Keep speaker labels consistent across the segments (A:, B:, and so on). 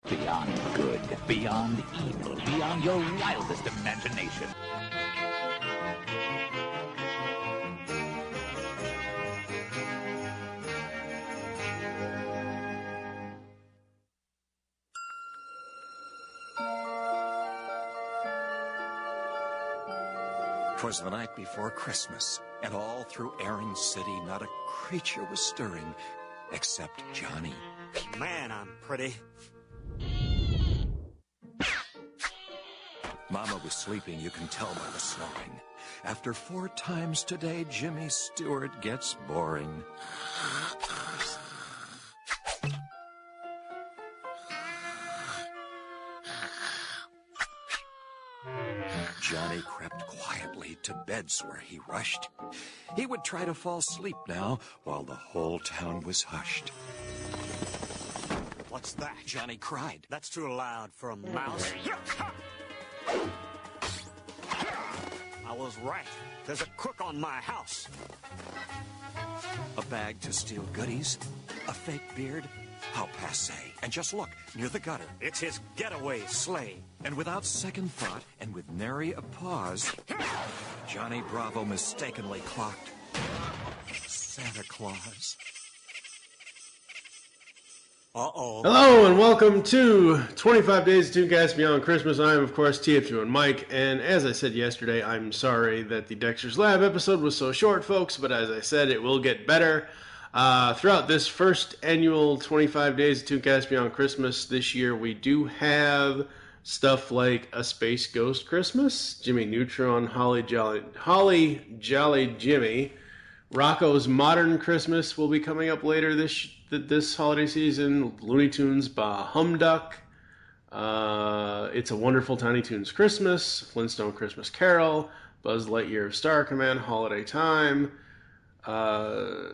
A: Beyond good, beyond evil, beyond your wildest imagination.
B: Twas the night before Christmas, and all through Erin City not a creature was stirring except Johnny.
C: Man, I'm pretty.
B: Mama was sleeping, you can tell by the snoring. After 4 times today, Jimmy Stewart gets boring. Johnny crept quietly to beds where he rushed. He would try to fall asleep now while the whole town was hushed.
C: What's that?
B: Johnny cried.
C: That's too loud for a mouse. I was right. There's a crook on my house.
B: A bag to steal goodies, a fake beard, how passé. And just look, near the gutter.
C: It's his getaway sleigh.
B: And without second thought, and with nary a pause, Johnny Bravo mistakenly clocked Santa Claus.
C: Uh-oh.
D: Hello and welcome to 25 Days of ToonCast Beyond Christmas. I am, of course, TFG1Mike, and as I said yesterday, I'm sorry that the Dexter's Lab episode was so short, folks, but as I said, it will get better. Throughout this first annual 25 Days of ToonCast Beyond Christmas this year, we do have stuff like A Space Ghost Christmas, Jimmy Neutron, Holly Jolly Jimmy, Rocco's Modern Christmas will be coming up later this holiday season, Looney Tunes Bah Humduck, It's a Wonderful Tiny Toons Christmas, Flintstone Christmas Carol, Buzz Lightyear of Star Command Holiday Time, A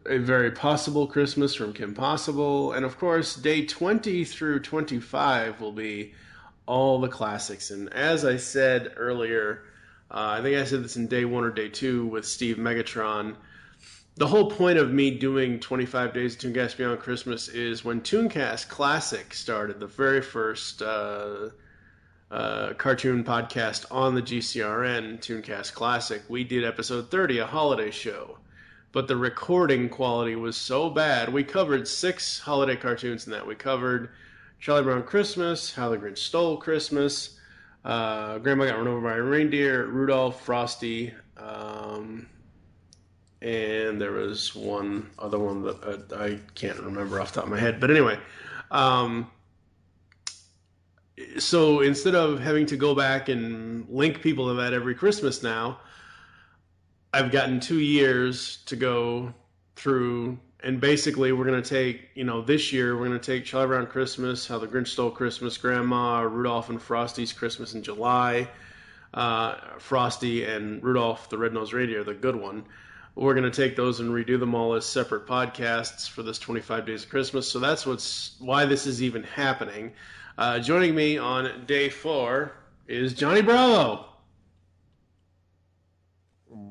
D: Very Possible Christmas from Kim Possible, and of course, day 20 through 25 will be all the classics. And as I said earlier, I think I said this in day 1 or day 2 with Steve Megatron, the whole point of me doing 25 Days of ToonCast Beyond Christmas is when ToonCast Classic started, the very first cartoon podcast on the GCRN, ToonCast Classic, we did episode 30, a holiday show. But the recording quality was so bad. We covered 6 holiday cartoons in that. We covered Charlie Brown Christmas, How the Grinch Stole Christmas, Grandma Got Run Over by a Reindeer, Rudolph, Frosty, and there was one other one that I can't remember off the top of my head. But anyway, so instead of having to go back and link people to that every Christmas now, I've gotten 2 years to go through, and basically we're going to take, this year we're going to take Charlie Brown Christmas, How the Grinch Stole Christmas, Grandma, Rudolph and Frosty's Christmas in July, Frosty and Rudolph the Red-Nosed Reindeer, the good one. We're going to take those and redo them all as separate podcasts for this 25 Days of Christmas. So that's why this is even happening. Joining me on day 4 is Johnny Bravo.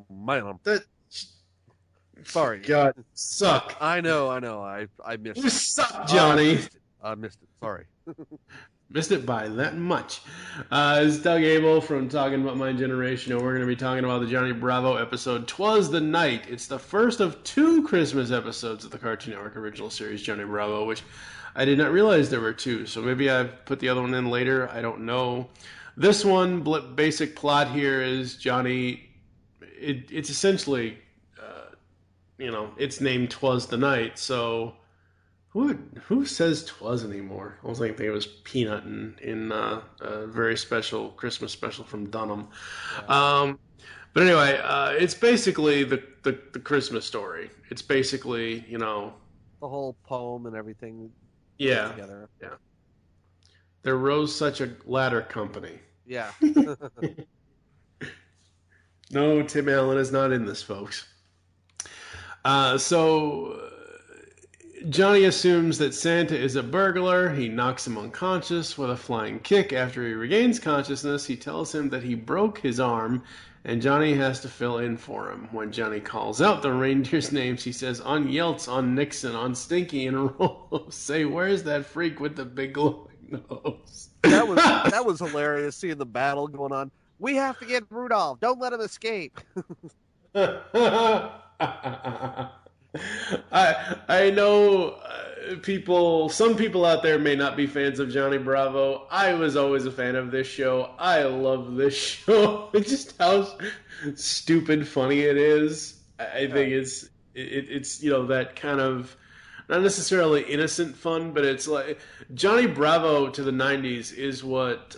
E: Man, sorry.
D: God, suck.
E: I know. I missed it.
D: You suck, Johnny.
E: I missed it. Sorry.
D: Missed it by that much. It's Doug Abel from Talkin About My Generation, and we're going to be talking about the Johnny Bravo episode, Twas the Night. It's the first of 2 Christmas episodes of the Cartoon Network original series, Johnny Bravo, which I did not realize there were 2, so maybe I've put the other one in later. I don't know. This one, basic plot here is Johnny, it's essentially, it's named Twas the Night, so who says Twas anymore? I was thinking it was Peanut in a very special Christmas special from Dunham. Yeah. But anyway, it's basically the Christmas story. It's basically,
E: the whole poem and everything.
D: Yeah.
E: Together.
D: Yeah. There rose such a ladder company.
E: Yeah.
D: No, Tim Allen is not in this, folks. So Johnny assumes that Santa is a burglar. He knocks him unconscious with a flying kick. After he regains consciousness, he tells him that he broke his arm and Johnny has to fill in for him. When Johnny calls out the reindeer's names, he says, on Yelts, on Nixon, on Stinky, and Rollo. Say, where's that freak with the big glowing nose?
E: That was hilarious, seeing the battle going on. We have to get Rudolph. Don't let him escape.
D: I know some people out there may not be fans of Johnny Bravo. I was always a fan of this show. I love this show. Just how stupid funny it is. I think it's that kind of not necessarily innocent fun, but it's like Johnny Bravo to the 90s is what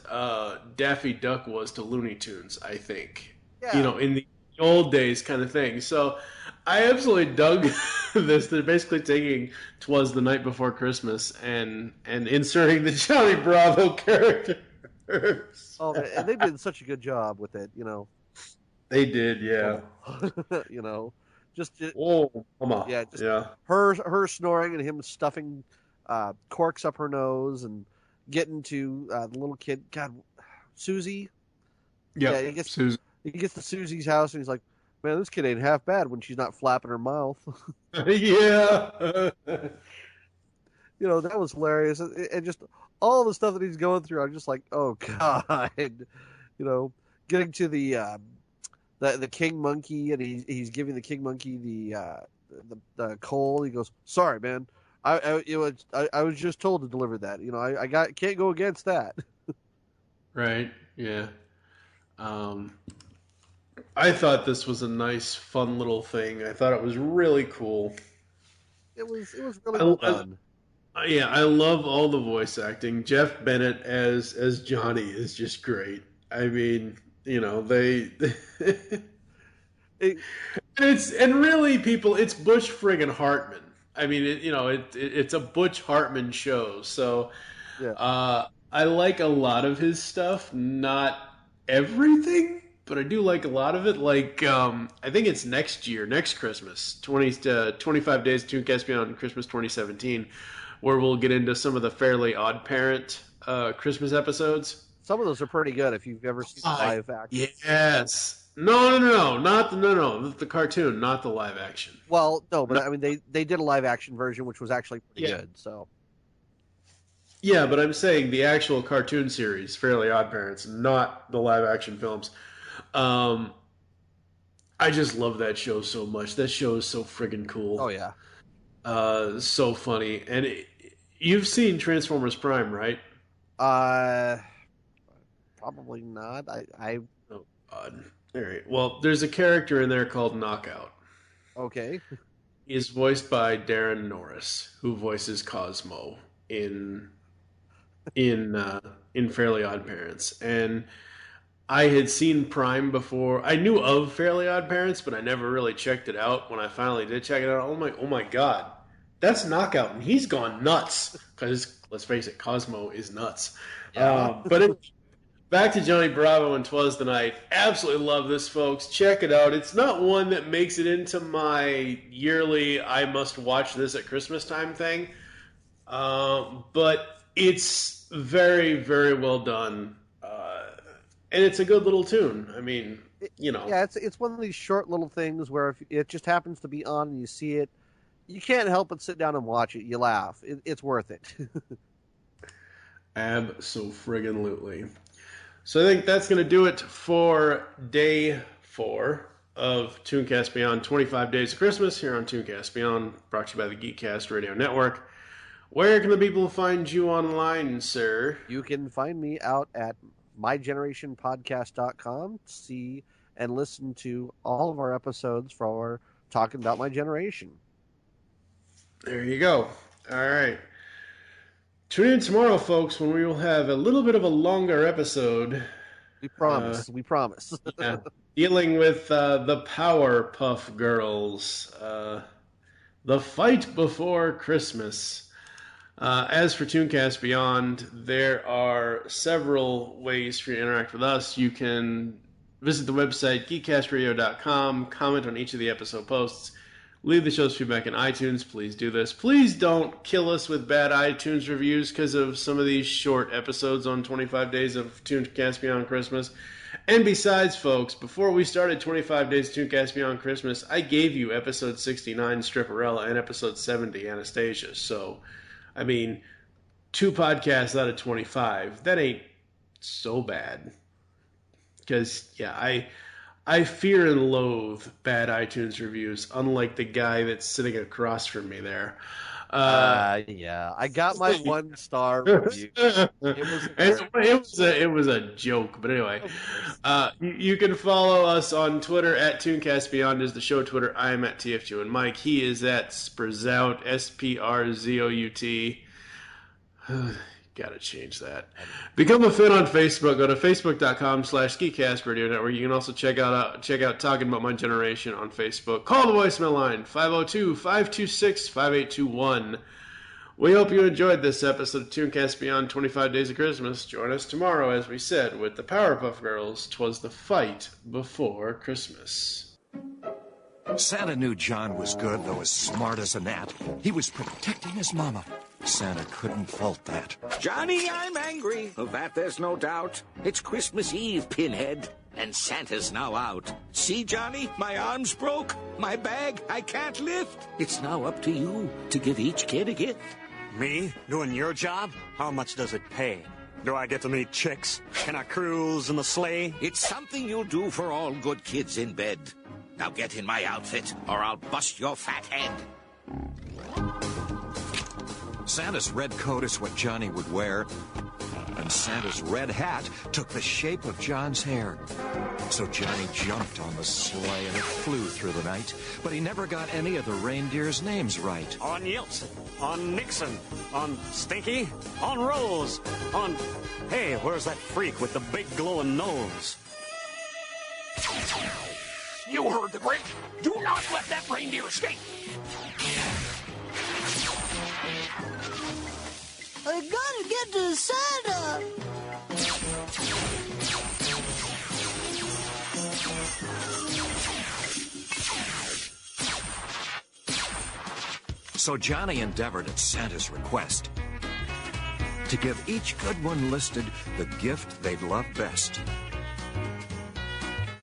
D: Daffy Duck was to Looney Tunes, I think. Yeah. In the old days kind of thing. So I absolutely dug this. They're basically taking "Twas the Night Before Christmas" and inserting the Johnny Bravo characters.
E: Oh, and they did such a good job with it,
D: They did, yeah.
E: Just
D: oh, come on,
E: yeah. Her snoring and him stuffing corks up her nose and getting to the little kid. God, Susie.
D: Yep, yeah, Susie.
E: He gets to Susie's house and he's like, man, this kid ain't half bad when she's not flapping her mouth.
D: Yeah.
E: That was hilarious. And just all the stuff that he's going through, I'm just like, oh, God. Getting to the king monkey, and he's giving the king monkey the coal. He goes, sorry, man. I was just told to deliver that. I can't go against that.
D: Right, yeah. I thought this was a nice, fun little thing. I thought it was really cool.
E: It was really well done.
D: I love all the voice acting. Jeff Bennett as Johnny is just great. I mean, they it's Butch friggin' Hartman. I mean, it's a Butch Hartman show. So, yeah. I like a lot of his stuff, not everything. But I do like a lot of it. Like, I think it's next Christmas, 25 Days of ToonCast Beyond Christmas 2017, where we'll get into some of the Fairly Odd Parent Christmas episodes.
E: Some of those are pretty good if you've ever seen the live action.
D: Yes. No, not the cartoon, not the live action.
E: Well, no, but I mean, they did a live action version, which was actually pretty good. So.
D: Yeah, but I'm saying the actual cartoon series, Fairly Odd Parents, not the live action films. I just love that show so much. That show is so friggin' cool.
E: Oh, yeah.
D: So funny. And you've seen Transformers Prime, right?
E: Probably not.
D: Oh, God. All right. Well, there's a character in there called Knockout.
E: Okay.
D: He's voiced by Darren Norris, who voices Cosmo in Fairly Odd Parents. And I had seen Prime before. I knew of Fairly Odd Parents, but I never really checked it out. When I finally did check it out, I'm like, oh my God, that's Knockout, and he's gone nuts. Because, let's face it, Cosmo is nuts. Yeah. Back to Johnny Bravo and 'Twas the Night. Absolutely love this, folks. Check it out. It's not one that makes it into my yearly I must watch this at Christmas time thing. But it's very, very well done. And it's a good little tune. I mean,
E: Yeah, it's one of these short little things where if it just happens to be on and you see it, you can't help but sit down and watch it. You laugh. It's worth it.
D: Abso-friggin-lutely. So I think that's going to do it for day 4 of ToonCast Beyond 25 Days of Christmas here on ToonCast Beyond, brought to you by the Geekcast Radio Network. Where can the people find you online, sir?
E: You can find me out at mygenerationpodcast.com. See and listen to all of our episodes for talking about my generation.
D: There you go. All right. Tune in tomorrow, folks, when we will have a little bit of a longer episode.
E: We promise. We promise.
D: Yeah, dealing with the Powerpuff Girls. The Fight Before Christmas. As for ToonCast Beyond, there are several ways for you to interact with us. You can visit the website, geekcastradio.com, comment on each of the episode posts, leave the show's feedback in iTunes. Please do this. Please don't kill us with bad iTunes reviews because of some of these short episodes on 25 Days of ToonCast Beyond Christmas. And besides, folks, before we started 25 Days ToonCast Beyond Christmas, I gave you episode 69, Stripperella, and episode 70, Anastasia. So, I mean, 2 podcasts out of 25, that ain't so bad. Because, yeah, I fear and loathe bad iTunes reviews, unlike the guy that's sitting across from me there.
E: Yeah, I got my 1-star review.
D: It was a joke, but anyway, you can follow us on Twitter at ToonCast Beyond is the show Twitter. I am at TFG1Mike. He is at Sprzout, SPRZOUT. Gotta change that. Become a fan on Facebook. Go to facebook.com/Geekcast Radio Network. You can also check out Talkin About My Generation on Facebook. Call the voicemail line 502-526-5821. We hope you enjoyed this episode of ToonCast Beyond 25 Days of Christmas. Join us tomorrow, as we said, with the Powerpuff Girls. 'Twas the fight before Christmas.
B: Santa knew John was good, though as smart as a gnat. He was protecting his mama. Santa couldn't fault that.
F: Johnny, I'm angry. Of that there's no doubt. It's Christmas Eve, Pinhead, and Santa's now out. See, Johnny, my arm's broke. My bag I can't lift. It's now up to you to give each kid a gift.
C: Me? Doing your job? How much does it pay? Do I get to meet chicks? Can I cruise in the sleigh?
F: It's something you'll do for all good kids in bed. Now get in my outfit, or I'll bust your fat head.
B: Santa's red coat is what Johnny would wear, and Santa's red hat took the shape of John's hair. So Johnny jumped on the sleigh and it flew through the night, but he never got any of the reindeers' names right.
C: On Yeltsin, on Nixon, on Stinky, on Rose, on... Hey, where's that freak with the big glowing nose?
F: You heard the break. Do not let that reindeer escape.
G: I gotta get to Santa.
B: So Johnny endeavored at Santa's request to give each good one listed the gift they'd love best.